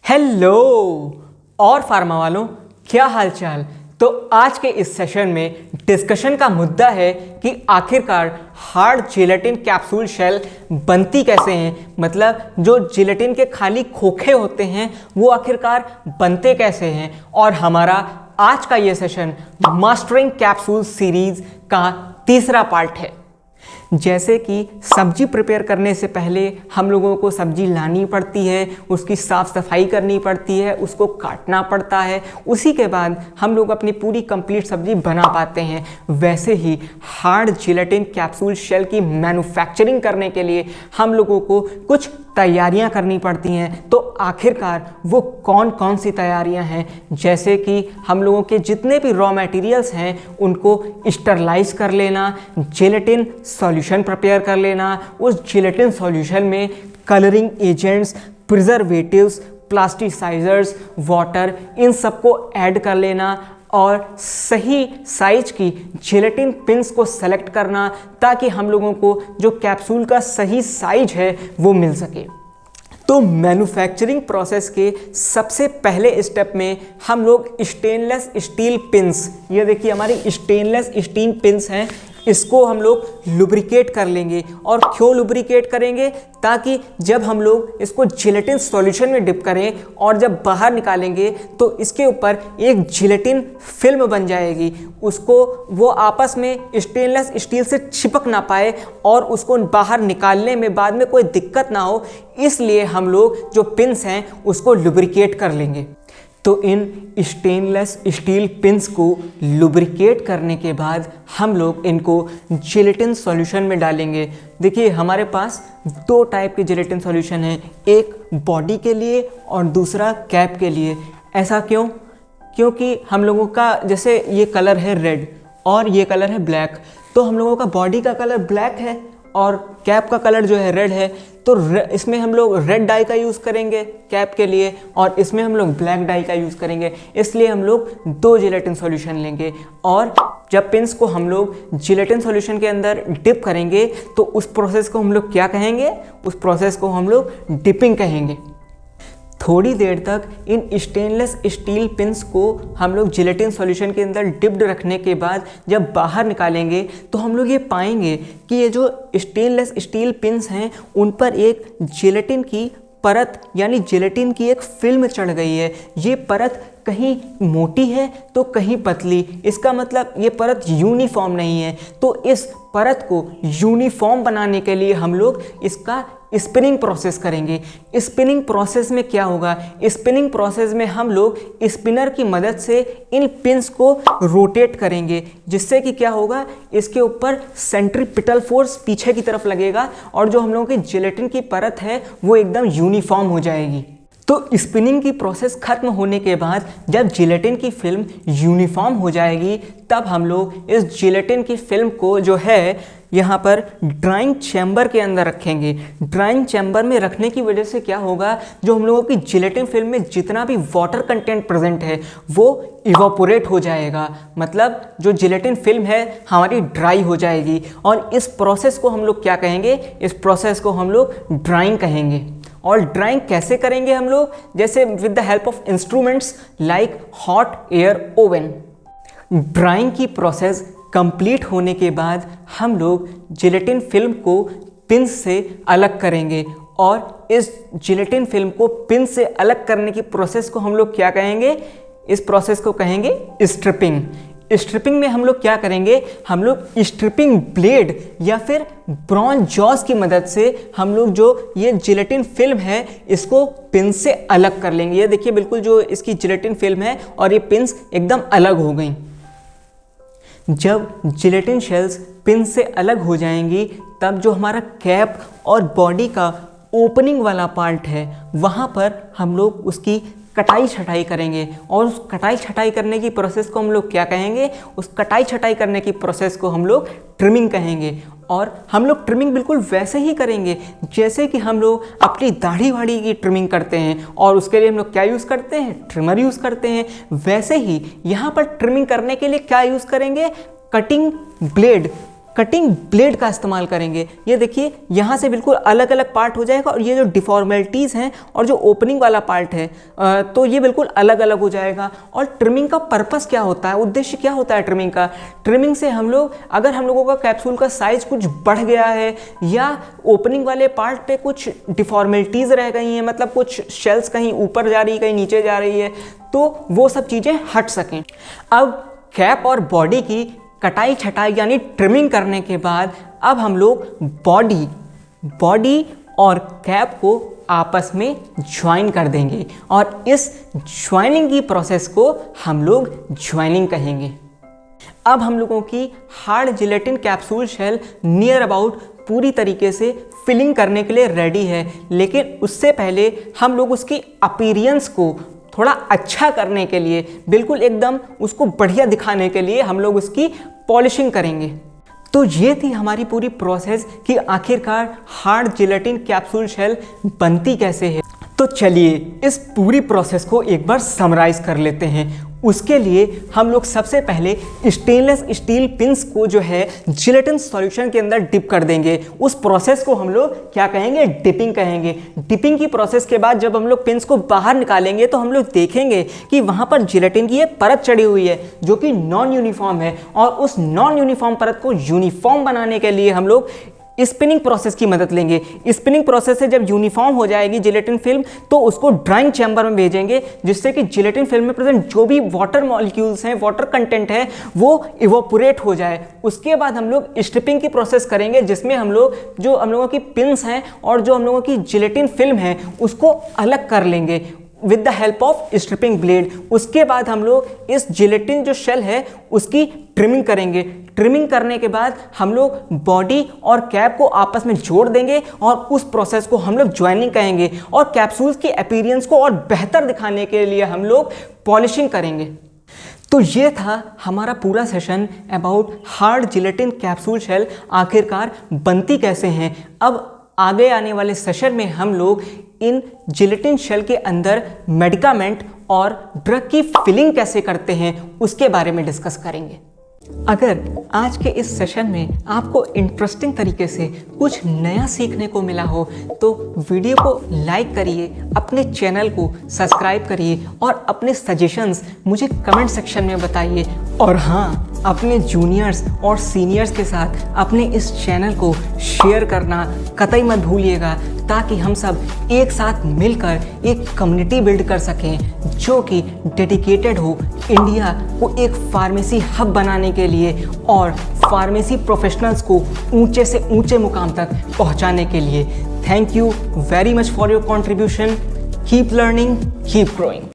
Hello और pharma वालों, क्या हाल चाल। तो आज के इस सेशन में डिस्कशन का मुद्दा है कि आखिरकार हार्ड जिलेटिन कैप्सूल शेल बनती कैसे हैं। मतलब जो जिलेटिन के खाली खोखे होते हैं वो आखिरकार बनते कैसे हैं। और हमारा आज का ये सेशन मास्टरिंग कैप्सूल सीरीज का तीसरा पार्ट है। जैसे कि सब्जी प्रिपेयर करने से पहले हम लोगों को सब्जी लानी पड़ती है, उसकी साफ़ सफाई करनी पड़ती है, उसको काटना पड़ता है, उसी के बाद हम लोग अपनी पूरी कंप्लीट सब्जी बना पाते हैं। वैसे ही हार्ड जिलेटिन कैप्सूल शेल की मैन्युफैक्चरिंग करने के लिए हम लोगों को कुछ तैयारियां करनी पड़ती हैं। तो आखिरकार वो कौन कौन सी तैयारियां हैं, जैसे कि हम लोगों के जितने भी रॉ मटेरियल्स हैं उनको स्टरलाइज कर लेना, जिलेटिन सॉल्यूशन प्रिपेयर कर लेना, उस जिलेटिन सॉल्यूशन में colouring agents, preservatives, plasticisers, water, इन सबको ऐड कर लेना और सही साइज की जिलेटिन पिंस को सेलेक्ट करना ताकि हम लोगों को जो कैप्सूल का सही साइज है वो मिल सके। तो मैन्युफैक्चरिंग प्रोसेस के सबसे पहले स्टेप में हम लोग स्टेनलेस स्टील पिंस, ये देखिए हमारी स्टेनलेस स्टील पिंस हैं, इसको हम लोग लुब्रिकेट कर लेंगे। और क्यों लुब्रिकेट करेंगे? ताकि जब हम लोग इसको जिलेटिन सॉल्यूशन में डिप करें और जब बाहर निकालेंगे तो इसके ऊपर एक जिलेटिन फिल्म बन जाएगी, उसको वो आपस में स्टेनलेस स्टील से चिपक ना पाए और उसको बाहर निकालने में बाद में कोई दिक्कत ना हो, इसलिए हम लोग जो पिंस हैं उसको लुब्रिकेट कर लेंगे। तो इन स्टेनलेस स्टील पिंस को लुब्रिकेट करने के बाद हम लोग इनको जिलेटिन सॉल्यूशन में डालेंगे। देखिए हमारे पास दो टाइप के जिलेटिन सॉल्यूशन हैं, एक बॉडी के लिए और दूसरा कैप के लिए। ऐसा क्यों? क्योंकि हम लोगों का जैसे ये कलर है रेड और ये कलर है ब्लैक, तो हम लोगों का बॉडी का कलर ब्लैक है और कैप का कलर जो है रेड है, तो इसमें हम लोग रेड डाई का यूज़ करेंगे कैप के लिए और इसमें हम लोग ब्लैक डाई का यूज़ करेंगे। इसलिए हम लोग दो जिलेटिन सॉल्यूशन लेंगे और जब पिंस को हम लोग जिलेटिन सॉल्यूशन के अंदर डिप करेंगे तो उस प्रोसेस को हम लोग क्या कहेंगे? उस प्रोसेस को हम लोग डिपिंग कहेंगे। थोड़ी देर तक इन स्टेनलेस स्टील पिंस को हम लोग जिलेटिन सॉल्यूशन के अंदर डिप्ड रखने के बाद जब बाहर निकालेंगे तो हम लोग ये पाएंगे कि ये जो स्टेनलेस स्टील पिंस हैं उन पर एक जिलेटिन की परत यानी जिलेटिन की एक फिल्म चढ़ गई है। ये परत कहीं मोटी है तो कहीं पतली, इसका मतलब ये परत यूनिफॉर्म नहीं है। तो इस परत को यूनिफॉर्म बनाने के लिए हम लोग इसका स्पिनिंग प्रोसेस करेंगे। स्पिनिंग प्रोसेस में क्या होगा? स्पिनिंग प्रोसेस में हम लोग स्पिनर की मदद से इन पिंस को रोटेट करेंगे, जिससे कि क्या होगा, इसके ऊपर सेंट्रीपिटल फोर्स पीछे की तरफ लगेगा और जो हम लोगों की जिलेटिन की परत है वो एकदम यूनिफॉर्म हो जाएगी। तो स्पिनिंग की प्रोसेस खत्म होने के बाद जब जिलेटिन की फिल्म यूनिफॉर्म हो जाएगी तब हम लोग इस जिलेटिन की फिल्म को जो है यहाँ पर ड्राइंग चैम्बर के अंदर रखेंगे। ड्राइंग चैम्बर में रखने की वजह से क्या होगा, जो हम लोगों की जिलेटिन फिल्म में जितना भी वाटर कंटेंट प्रेजेंट है वो इवापोरेट हो जाएगा। मतलब जो जिलेटिन फिल्म है हमारी ड्राई हो जाएगी और इस प्रोसेस को हम लोग क्या कहेंगे? इस प्रोसेस को हम लोग ड्राइंग कहेंगे। और ड्राइंग कैसे करेंगे हम लोग? जैसे with the help of instruments like hot air oven. Drawing की प्रोसेस कंप्लीट होने के बाद हम लोग जिलेटिन फिल्म को पिंस से अलग करेंगे और इस जिलेटिन फिल्म को पिन से अलग करने की प्रोसेस को हम लोग क्या कहेंगे? इस प्रोसेस को कहेंगे स्ट्रिपिंग। स्ट्रिपिंग में हम लोग क्या करेंगे? हम लोग स्ट्रिपिंग ब्लेड या फिर ब्रॉन्ज जॉस की मदद से हम लोग जो ये जिलेटिन फिल्म है इसको पिन से अलग कर लेंगे। ये देखिए बिल्कुल जो इसकी जिलेटिन फिल्म है और ये पिंस एकदम अलग हो गई। जब जिलेटिन शेल्स पिन से अलग हो जाएंगी तब जो हमारा कैप और बॉडी का ओपनिंग वाला पार्ट है वहाँ पर हम लोग उसकी कटाई छटाई करेंगे और उस कटाई छटाई करने की प्रोसेस को हम लोग क्या कहेंगे? उस कटाई छटाई करने की प्रोसेस को हम लोग ट्रिमिंग कहेंगे। और हम लोग ट्रिमिंग बिल्कुल वैसे ही करेंगे जैसे कि हम लोग अपनी दाढ़ी वाड़ी की ट्रिमिंग करते हैं और उसके लिए हम लोग क्या यूज़ करते हैं? ट्रिमर यूज़ करते हैं। वैसे ही यहाँ पर ट्रिमिंग करने के लिए क्या यूज़ करेंगे? कटिंग ब्लेड कटिंग ब्लेड का इस्तेमाल करेंगे। ये देखिए यहाँ से बिल्कुल अलग अलग पार्ट हो जाएगा और ये जो डिफॉर्मेलिटीज़ हैं और जो ओपनिंग वाला पार्ट है तो ये बिल्कुल अलग अलग हो जाएगा। और ट्रिमिंग का पर्पस क्या होता है, उद्देश्य क्या होता है ट्रिमिंग का? ट्रिमिंग से हम लोग, अगर हम लोगों का कैप्सूल का साइज कुछ बढ़ गया है या ओपनिंग वाले पार्ट पे कुछ डिफॉर्मेलिटीज़ रह गई हैं, मतलब कुछ शेल्स कहीं ऊपर जा रही है कहीं नीचे जा रही है, तो वो सब चीज़ें हट सकें। अब कैप और बॉडी की कटाई छटाई यानी ट्रिमिंग करने के बाद अब हम लोग बॉडी और कैप को आपस में ज्वाइन कर देंगे और इस ज्वाइनिंग की प्रोसेस को हम लोग ज्वाइनिंग कहेंगे। अब हम लोगों की hard gelatin capsule shell near about पूरी तरीके से फिलिंग करने के लिए रेडी है, लेकिन उससे पहले हम लोग उसकी अपीयरेंस को थोड़ा अच्छा करने के लिए, बिल्कुल एकदम उसको बढ़िया दिखाने के लिए हम लोग उसकी पॉलिशिंग करेंगे। तो ये थी हमारी पूरी प्रोसेस कि आखिरकार हार्ड जिलेटिन कैप्सूल शेल बनती कैसे है। तो चलिए इस पूरी प्रोसेस को एक बार समराइज कर लेते हैं। उसके लिए हम लोग सबसे पहले स्टेनलेस स्टील पिंस को जो है जिलेटिन सॉल्यूशन के अंदर डिप कर देंगे। उस प्रोसेस को हम लोग क्या कहेंगे? डिपिंग कहेंगे। डिपिंग की प्रोसेस के बाद जब हम लोग पिंस को बाहर निकालेंगे तो हम लोग देखेंगे कि वहाँ पर जिलेटिन की एक परत चढ़ी हुई है जो कि नॉन यूनिफॉर्म है, और उस नॉन यूनिफॉर्म परत को यूनिफॉर्म बनाने के लिए हम लोग स्पिनिंग प्रोसेस की मदद लेंगे। स्पिनिंग प्रोसेस से जब यूनिफॉर्म हो जाएगी जिलेटिन फिल्म तो उसको ड्राइंग चैम्बर में भेजेंगे, जिससे कि जिलेटिन फिल्म में प्रेजेंट जो भी वाटर मॉलिक्यूल्स हैं, वाटर कंटेंट है, वो इवोपोरेट हो जाए। उसके बाद हम लोग स्ट्रिपिंग की प्रोसेस करेंगे, जिसमें हम लोगों की पिंस हैं और जो हम लोगों की जिलेटिन फिल्म है उसको अलग कर लेंगे with the help of stripping blade. उसके बाद हम लोग इस जिलेटिन जो शेल है उसकी ट्रिमिंग करेंगे। ट्रिमिंग करने के बाद हम लोग बॉडी और कैप को आपस में जोड़ देंगे और उस प्रोसेस को हम लोग ज्वाइनिंग कहेंगे। और कैप्सूल्स की अपीयरेंस को और बेहतर दिखाने के लिए हम लोग पॉलिशिंग करेंगे। तो ये था हमारा पूरा session about hard gelatin capsule shell आखिरकार बनती कैसे हैं। अब आगे आने वाले सेशन में हम लोग इन जिलेटिन शेल के अंदर मेडिकामेंट और ड्रग की फिलिंग कैसे करते हैं उसके बारे में डिस्कस करेंगे। अगर आज के इस सेशन में आपको इंटरेस्टिंग तरीके से कुछ नया सीखने को मिला हो तो वीडियो को लाइक करिए, अपने चैनल को सब्सक्राइब करिए और अपने सजेशंस मुझे कमेंट सेक्शन में बताइए। और हाँ, अपने जूनियर्स और सीनियर्स के साथ अपने इस चैनल को शेयर करना कतई मत भूलिएगा, ताकि हम सब एक साथ मिलकर एक कम्युनिटी बिल्ड कर सकें जो कि डेडिकेटेड हो इंडिया को एक फार्मेसी हब बनाने के लिए और फार्मेसी प्रोफेशनल्स को ऊंचे से ऊंचे मुकाम तक पहुंचाने के लिए। Thank you very much for your contribution. Keep learning, keep growing.